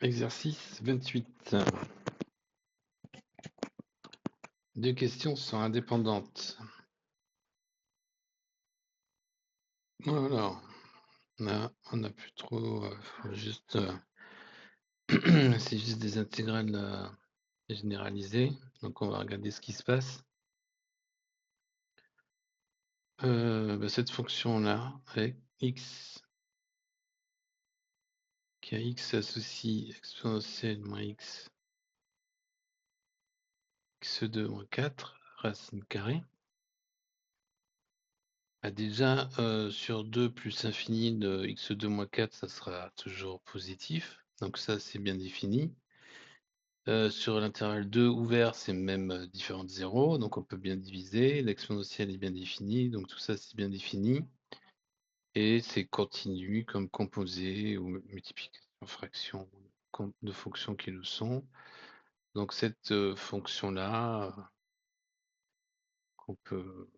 Exercice 28. Deux questions sont indépendantes. Alors, on n'a plus trop, juste, c'est juste des intégrales généralisées. Donc, on va regarder ce qui se passe. Cette fonction-là, avec x, qui a x associe exponentielle moins x2 moins 4, racine carrée. Déjà, sur 2 plus infini de x2 moins 4, ça sera toujours positif. Donc ça, c'est bien défini. Sur l'intervalle 2 ouvert, c'est même différent de 0, donc on peut bien diviser. L'exponentielle est bien définie, donc tout ça, c'est bien défini. Et c'est continu comme composé ou multiplication, fraction de fonctions qui le sont. Donc cette fonction-là, qu'on peut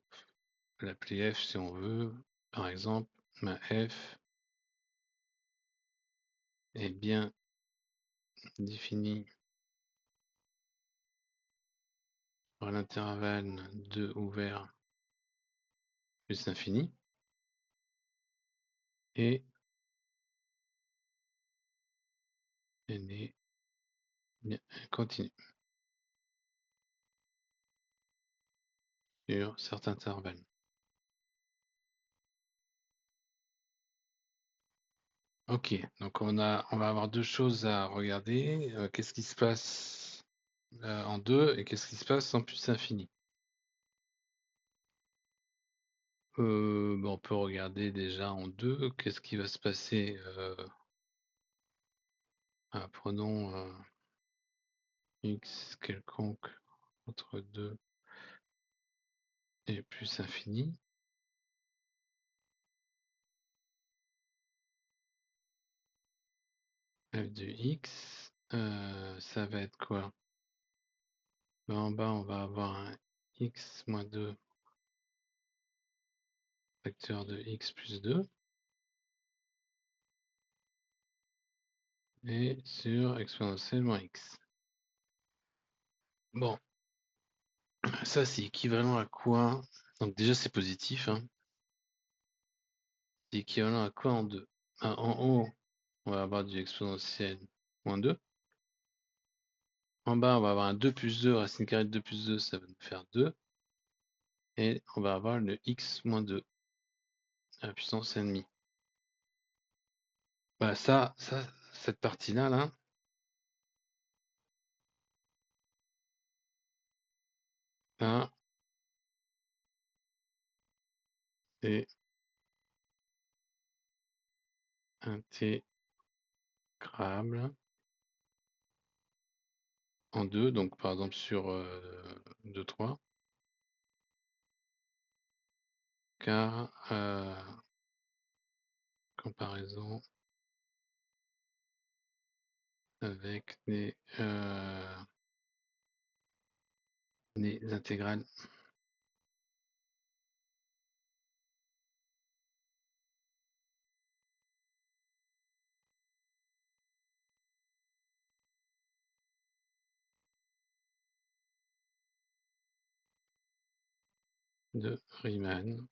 l'appeler f si on veut, par exemple, f est bien définie par l'intervalle 2 ouvert plus infini et elle est bien continue sur certains intervalles. Ok, donc on va avoir deux choses à regarder. Qu'est-ce qui se passe en 2 et qu'est-ce qui se passe en plus infini? On peut regarder déjà en 2. Qu'est-ce qui va se passer? Prenons x quelconque entre 2 et plus infini. F de x, ça va être quoi? En bas, on va avoir un x moins 2 facteur de x plus 2. Et sur exponentielle moins x. Bon, ça c'est équivalent à quoi? Donc déjà c'est positif. Hein. C'est équivalent à quoi en 2? En haut, on va avoir du exponentiel moins 2. En bas, on va avoir un 2 plus 2, racine carrée de 2 plus 2, ça va nous faire 2. Et on va avoir le x moins 2 à la puissance ennemie. Cette partie-là, c'est intégrable en 2, donc par exemple sur 2, 3. Car comparaison avec les intégrales de Riemann.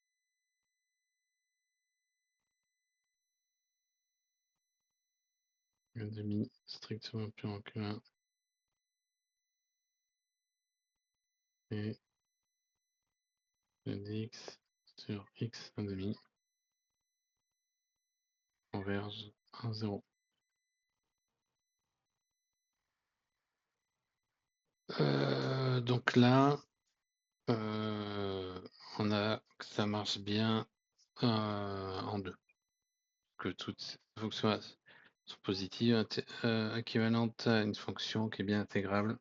Un demi strictement plus grand que 1 et dx sur x un demi converge 1, 0. Donc là, on a que ça marche bien en 2. Que toutes ces fonctions sont positives, équivalentes à une fonction qui est bien intégrable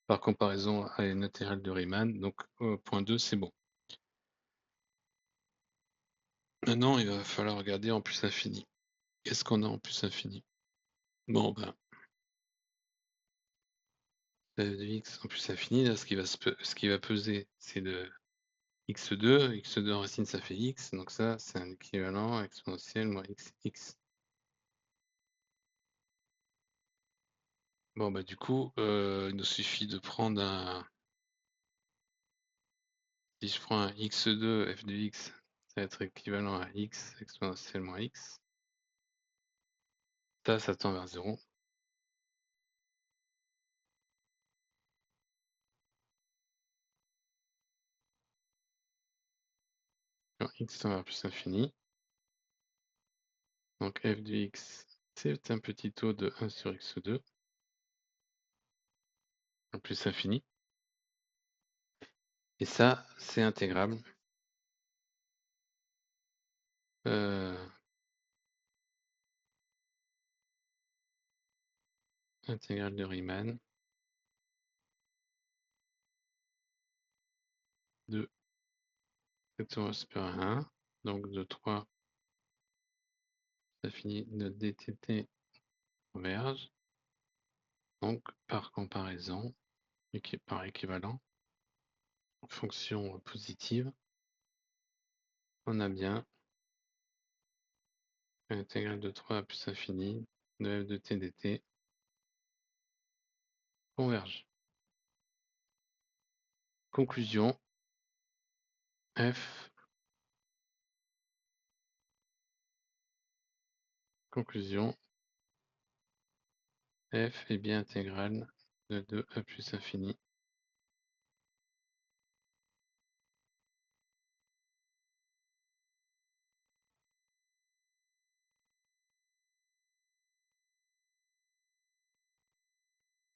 par comparaison à une intégrale de Riemann. Donc, point 2, c'est bon. Maintenant, il va falloir regarder en plus infini. Qu'est-ce qu'on a en plus infini? Bon, f de x en plus infini, là, ce qui va peser, c'est le x2. x2 en racine, ça fait x. Donc ça, c'est un équivalent exponentiel moins x. Bon, bah, du coup, il nous suffit de prendre un si je prends un x2 f de x, ça va être équivalent à x exponentielle moins x. Ça tend vers 0. Quand x tend vers plus l'infini, donc f de x, c'est un petit taux de 1 sur x2 en plus l'infini. Et ça, c'est intégrable. Intégrale de Riemann de 4 supérieur à 1, donc de 3 l'infini de dtt converge. Donc, par comparaison, par équivalent, fonction positive, on a bien l'intégrale de 3 plus l'infini de f de t dt converge. Conclusion, f est bien intégrale de 2a plus infini.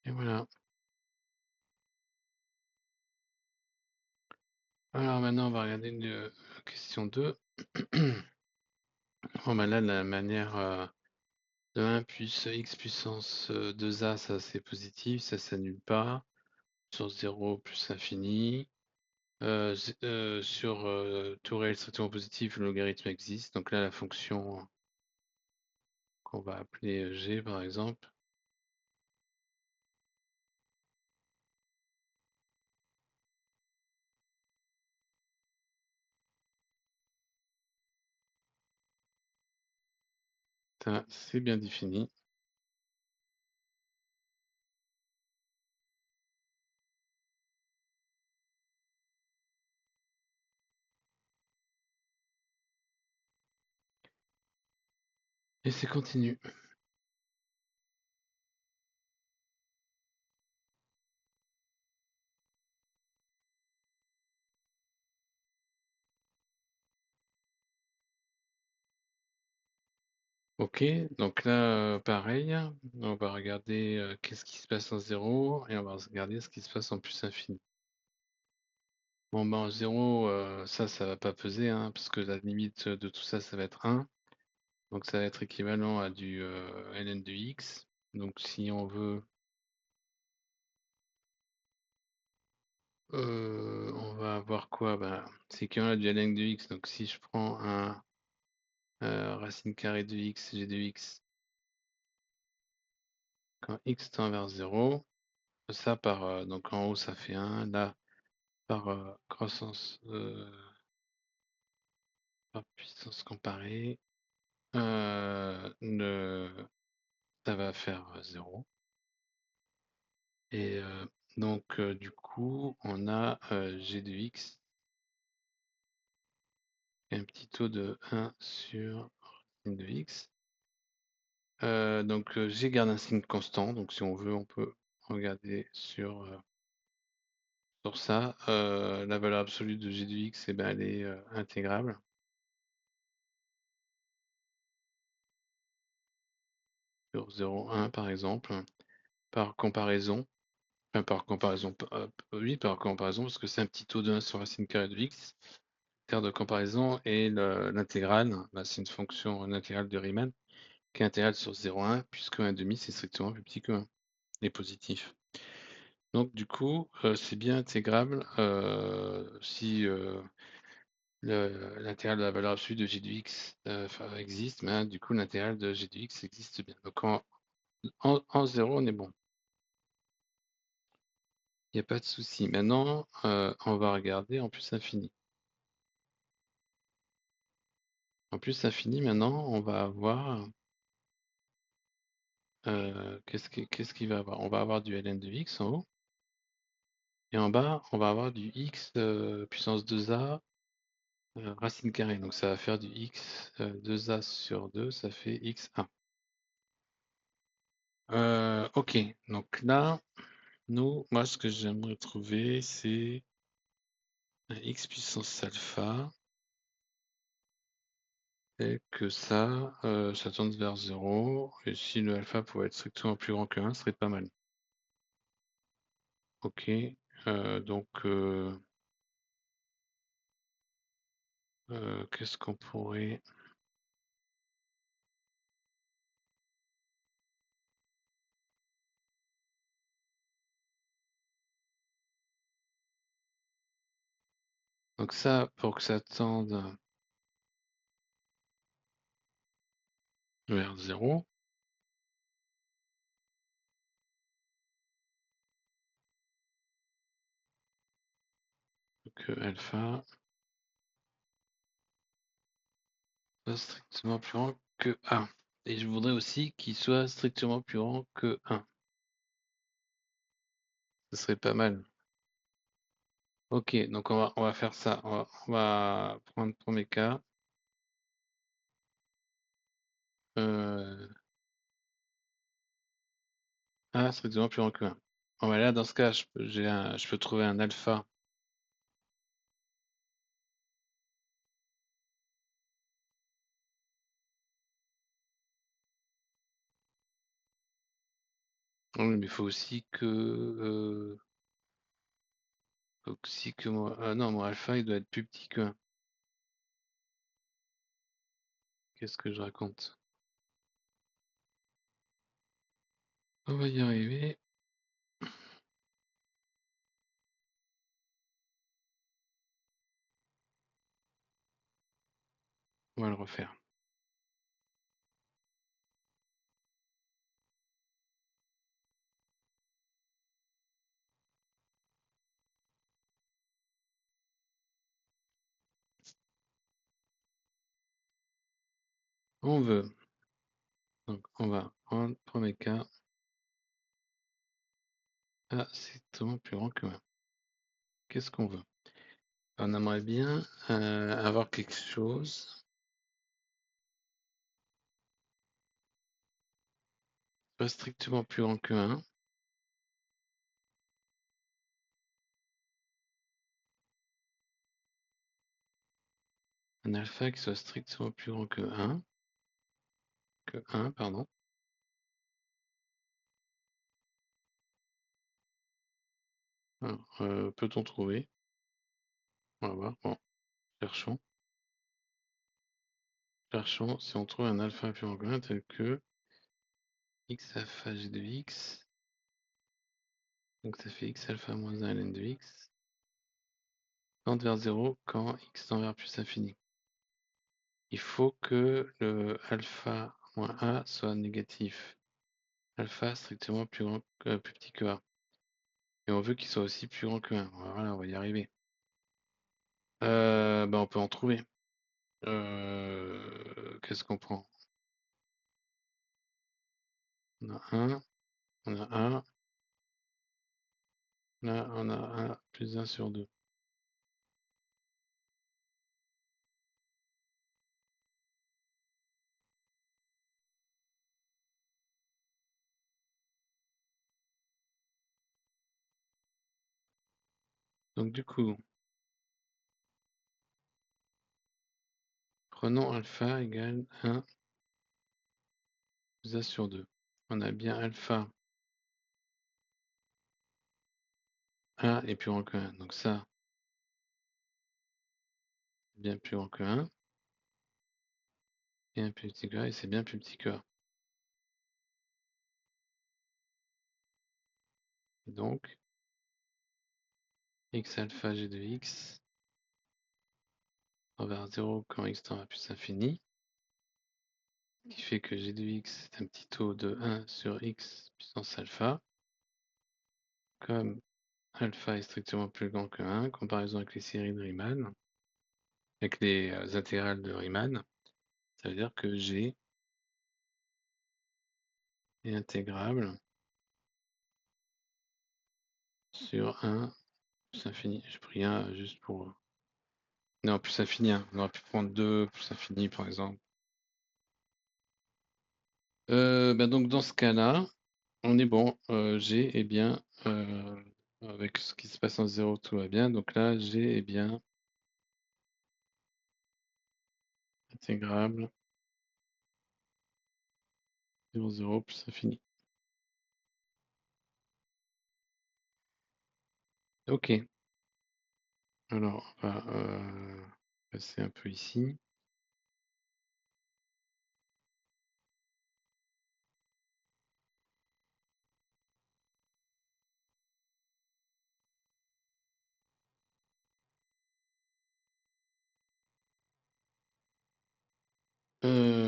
Et voilà. Alors maintenant, on va regarder une question 2. Bon, bah là, la manière de 1 plus x puissance 2a, ça c'est positif, ça s'annule pas. Sur 0 plus infini. Sur tout réel strictement positif, le logarithme existe. Donc là, la fonction qu'on va appeler g, par exemple. Ça, c'est bien défini. Et c'est continu. Ok, donc là, pareil, on va regarder qu'est-ce qui se passe en 0 et on va regarder ce qui se passe en plus infini. Bon, ben en 0, ça va pas peser, hein, parce que la limite de tout ça, ça va être 1. Donc ça va être équivalent à du ln de x. Donc si on veut, on va avoir quoi? Ben, c'est qu'on a du ln de x. Donc si je prends un racine carrée de x, g de x, quand x tend vers 0, ça par, donc en haut ça fait 1, là par croissance, par puissance comparée, ça va faire 0. Et donc du coup, on a g de x, un petit taux de 1 sur racine de x. Donc g garde un signe constant, donc si on veut, on peut regarder sur ça. La valeur absolue de g de x, eh ben, elle est intégrable. Sur 0,1 par exemple, par comparaison. Enfin, par comparaison, oui, par comparaison, parce que c'est un petit taux de 1 sur racine carrée de x. Terme de comparaison et l'intégrale, bah, c'est une fonction, intégrale de Riemann, qui est intégrale sur 0,1, puisque 1,5 c'est strictement plus petit que 1, et positif. Donc du coup, c'est bien intégrable si l'intégrale de la valeur absolue de g de x existe, mais du coup l'intégrale de g de x existe bien. Donc en 0, on est bon. Il n'y a pas de souci. Maintenant, on va regarder en plus infini. En plus infini, maintenant, on va avoir Qu'est-ce qu'il va avoir? On va avoir du ln de x en haut. Et en bas, on va avoir du x puissance 2a racine carrée. Donc ça va faire du x 2a sur 2, ça fait x1. Ok, donc là, moi ce que j'aimerais trouver, c'est un x puissance alpha, et que ça tende vers 0, et si le alpha pouvait être strictement plus grand que 1, ce serait pas mal. Ok, donc qu'est-ce qu'on pourrait... Donc ça, pour que ça tende vers 0, que alpha soit strictement plus grand que 1. Et je voudrais aussi qu'il soit strictement plus grand que 1. Ce serait pas mal. Ok, donc on va faire ça. On va prendre le premier cas. Strictement plus grand que 1. Bon, bah là, dans ce cas, je peux trouver un alpha. Oui, mais il faut aussi que... moi... non, mon alpha, il doit être plus petit que 1. Qu'est-ce que je raconte? On va y arriver. On va le refaire. On veut. Donc, on va prendre le premier cas. Strictement plus grand que 1. Qu'est-ce qu'on veut? On aimerait bien avoir quelque chose pas strictement plus grand que 1. Un alpha qui soit strictement plus grand que 1. Que 1, pardon. Alors, peut-on trouver? On va voir. Bon, cherchons. Cherchons si on trouve un alpha plus grand que 1 tel que x alpha g de x. Donc ça fait x alpha moins 1 ln de x. Tend vers 0 quand x tend vers plus infini. Il faut que le alpha moins a soit négatif. Alpha strictement plus petit que a. Et on veut qu'il soit aussi plus grand que 1. Voilà, on va y arriver. On peut en trouver. Qu'est-ce qu'on prend? On a un, on a un. Là, on a 1 plus 1 sur 2. Donc du coup, prenons alpha égale 1 plus 1 sur 2. On a bien alpha 1 est plus grand que 1. Donc ça, c'est bien plus grand que 1. Et 1 plus petit que 1, et c'est bien plus petit que 1. Donc, x alpha g de x tend vers 0 quand x tend à plus infini. Qui fait que g de x est un petit taux de 1 sur x puissance alpha. Comme alpha est strictement plus grand que 1, comparaison avec les séries de Riemann, avec les intégrales de Riemann, ça veut dire que G et intégrable sur 1 plus infini. J'ai pris 1 juste pour... Non, plus infini, hein. On aurait pu prendre 2 plus infini, par exemple. Donc dans ce cas-là, on est bon. G est bien, avec ce qui se passe en 0, tout va bien. Donc là, G est bien intégrable 0, 0 plus infini. Ok. Alors, on va passer un peu ici.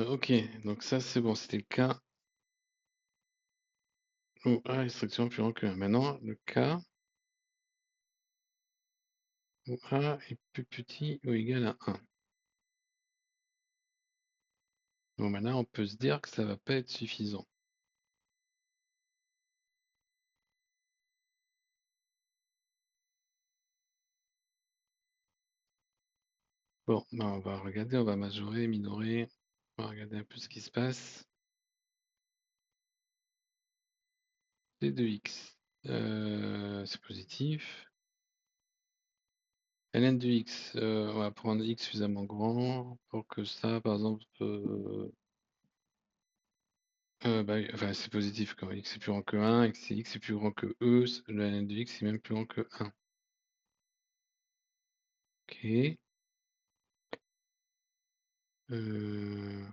Ok, donc ça c'est bon, c'était le cas où A est strictement plus grand que 1. Maintenant, le cas où A est plus petit ou égal à 1. Bon, maintenant, on peut se dire que ça va pas être suffisant. Bon, on va regarder, on va majorer, minorer. On va regarder un peu ce qui se passe. C de x, c'est positif. ln de x, on va prendre x suffisamment grand pour que ça, par exemple, enfin, c'est positif quand x est plus grand que 1 et que si x est plus grand que e, le ln de x est même plus grand que 1. Ok. Euh,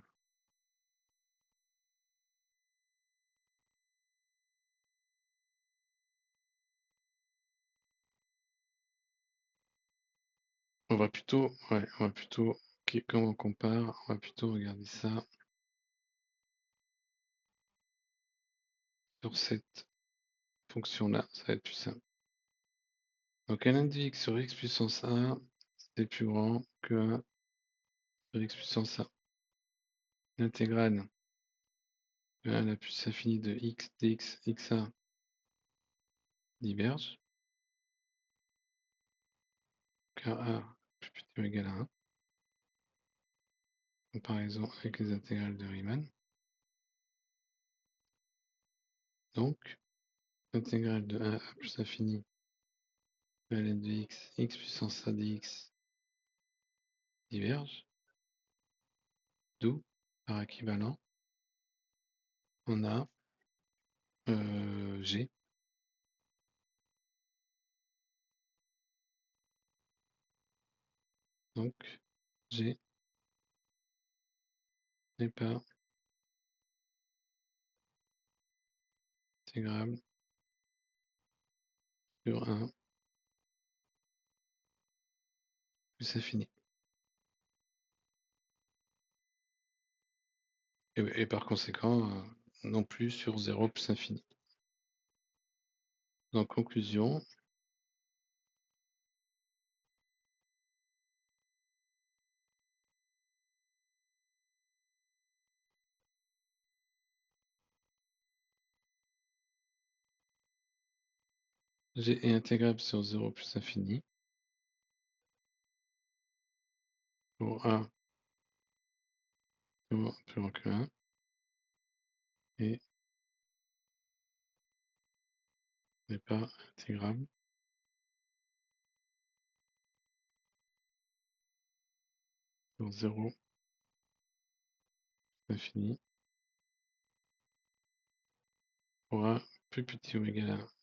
on va plutôt, ok, comme on compare, on va plutôt regarder ça sur cette fonction-là, ça va être plus simple. Donc ln de x sur x puissance 1, c'est plus grand que 1 sur x puissance 1. L'intégrale de 1 à la puissance infinie de x dx xa diverge, car a plus petit ou égal à 1. Comparaison avec les intégrales de Riemann. Donc, l'intégrale de 1 à plus infini de ln de x puissance a dx diverge. D'où, par équivalent, on a G. Donc, G n'est pas intégrable sur 1 plus infini. Et par conséquent, non plus sur 0 plus infini. En conclusion, G est intégrable sur 0 plus infini pour A plus grand que 1 et n'est pas intégrable sur 0 plus infini pour A plus petit ou égal à 1.